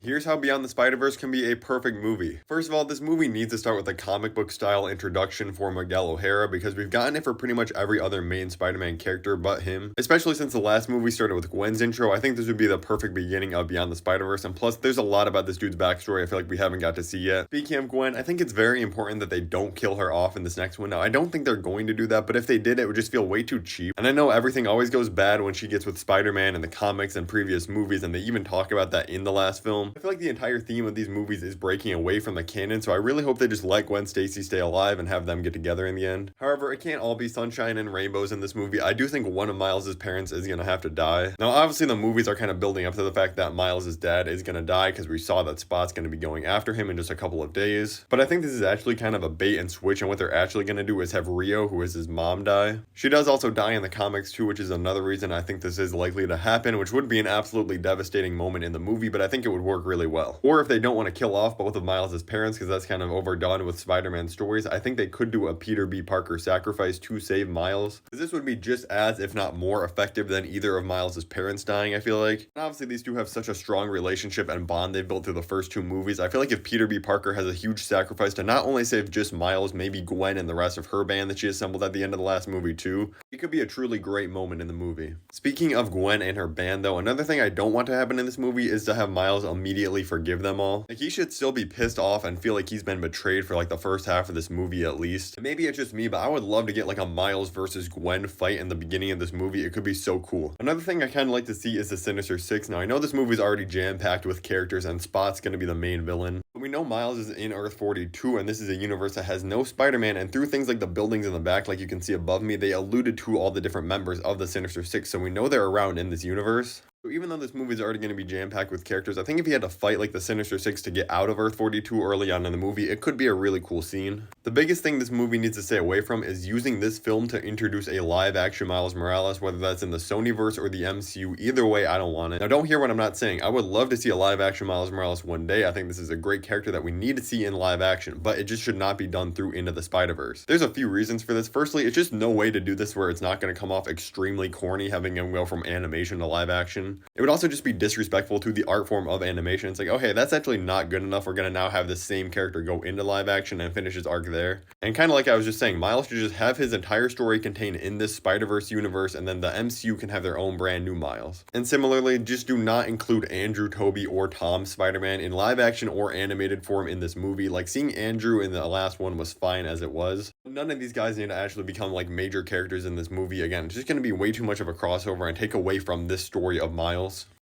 Here's how Beyond the Spider-Verse can be a perfect movie. First of all, this movie needs to start with a comic book style introduction for Miguel O'Hara because we've gotten it for pretty much every other main Spider-Man character but him. Especially since the last movie started with Gwen's intro, I think this would be the perfect beginning of Beyond the Spider-Verse, and plus there's a lot about this dude's backstory I feel like we haven't got to see yet. Speaking of Gwen, I think it's very important that they don't kill her off in this next one. Now, I don't think they're going to do that, but if they did, it would just feel way too cheap. And I know everything always goes bad when she gets with Spider-Man in the comics and previous movies, and they even talk about that in the last film. I feel like the entire theme of these movies is breaking away from the canon, so I really hope they just let Gwen Stacy stay alive and have them get together in the end. However, it can't all be sunshine and rainbows in this movie. I do think one of Miles' parents is gonna have to die. Now, obviously the movies are kind of building up to the fact that Miles' dad is gonna die because we saw that Spot's gonna be going after him in just a couple of days. But I think this is actually kind of a bait and switch, and what they're actually gonna do is have Rio, who is his mom, die. She does also die in the comics too, which is another reason I think this is likely to happen, which would be an absolutely devastating moment in the movie, but I think it would work really well. Or if they don't want to kill off both of Miles' parents, because that's kind of overdone with Spider-Man stories, I think they could do a Peter B. Parker sacrifice to save Miles, because this would be just as, if not more, effective than either of Miles' parents dying, I feel like. And obviously these two have such a strong relationship and bond they've built through the first two movies. I feel like if Peter B. Parker has a huge sacrifice to not only save just Miles, maybe Gwen and the rest of her band that she assembled at the end of the last movie too, it could be a truly great moment in the movie. Speaking of Gwen and her band though, another thing I don't want to happen in this movie is to have Miles immediately forgive them all. Like, he should still be pissed off and feel like he's been betrayed for like the first half of this movie at least. And maybe it's just me, but I would love to get like a Miles versus Gwen fight in the beginning of this movie. It could be so cool. Another thing I kind of like to see is the Sinister Six. Now, I know this movie's already jam-packed with characters and Spot's gonna be the main villain, but we know Miles is in Earth 42 and this is a universe that has no Spider-Man, and through things like the buildings in the back, like you can see above me, they alluded to all the different members of the Sinister Six, so we know they're around in this universe. So even though this movie is already going to be jam-packed with characters, I think if he had to fight like the Sinister Six to get out of Earth 42 early on in the movie, it could be a really cool scene. The biggest thing this movie needs to stay away from is using this film to introduce a live-action Miles Morales, whether that's in the Sonyverse or the MCU. Either way, I don't want it. Now, don't hear what I'm not saying. I would love to see a live-action Miles Morales one day. I think this is a great character that we need to see in live action, but it just should not be done through Into the Spider-Verse. There's a few reasons for this. Firstly, it's just no way to do this where it's not going to come off extremely corny having him go from animation to live action. It would also just be disrespectful to the art form of animation. It's like, okay, that's actually not good enough. We're gonna now have the same character go into live action and finish his arc there. And kind of like I was just saying, Miles should just have his entire story contained in this Spider-Verse universe, and then the MCU can have their own brand new Miles. And similarly, just do not include Andrew, Toby, or Tom Spider-Man in live action or animated form in this movie. Like, seeing Andrew in the last one was fine as it was. None of these guys need to actually become like major characters in this movie. Again, it's just gonna be way too much of a crossover and take away from this story of Miles.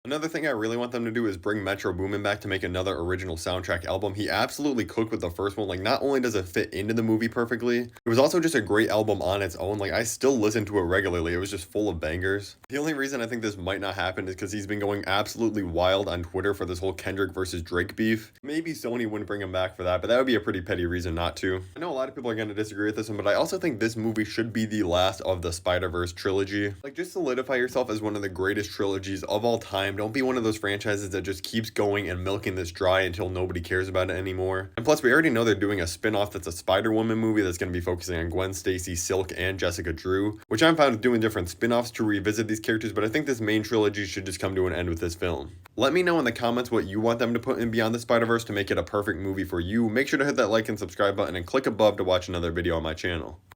Another thing I really want them to do is bring Metro Boomin back to make another original soundtrack album. He absolutely cooked with the first one. Like, not only does it fit into the movie perfectly, it was also just a great album on its own. Like, I still listen to it regularly. It was just full of bangers. The only reason I think this might not happen is because he's been going absolutely wild on Twitter for this whole Kendrick versus Drake beef. Maybe Sony wouldn't bring him back for that, but that would be a pretty petty reason not to. I know a lot of people are going to disagree with this one, but I also think this movie should be the last of the Spider-Verse trilogy. Like, just solidify yourself as one of the greatest trilogies of all time. Don't be one of those franchises that just keeps going and milking this dry until nobody cares about it anymore. And plus, we already know they're doing a spin-off that's a Spider-Woman movie that's going to be focusing on Gwen Stacy, Silk, and Jessica Drew, which I'm fine with doing different spin-offs to revisit these characters, but I think this main trilogy should just come to an end with this film. Let me know in the comments what you want them to put in Beyond the Spider-Verse to make it a perfect movie for you. Make sure to hit that like and subscribe button and click above to watch another video on my channel.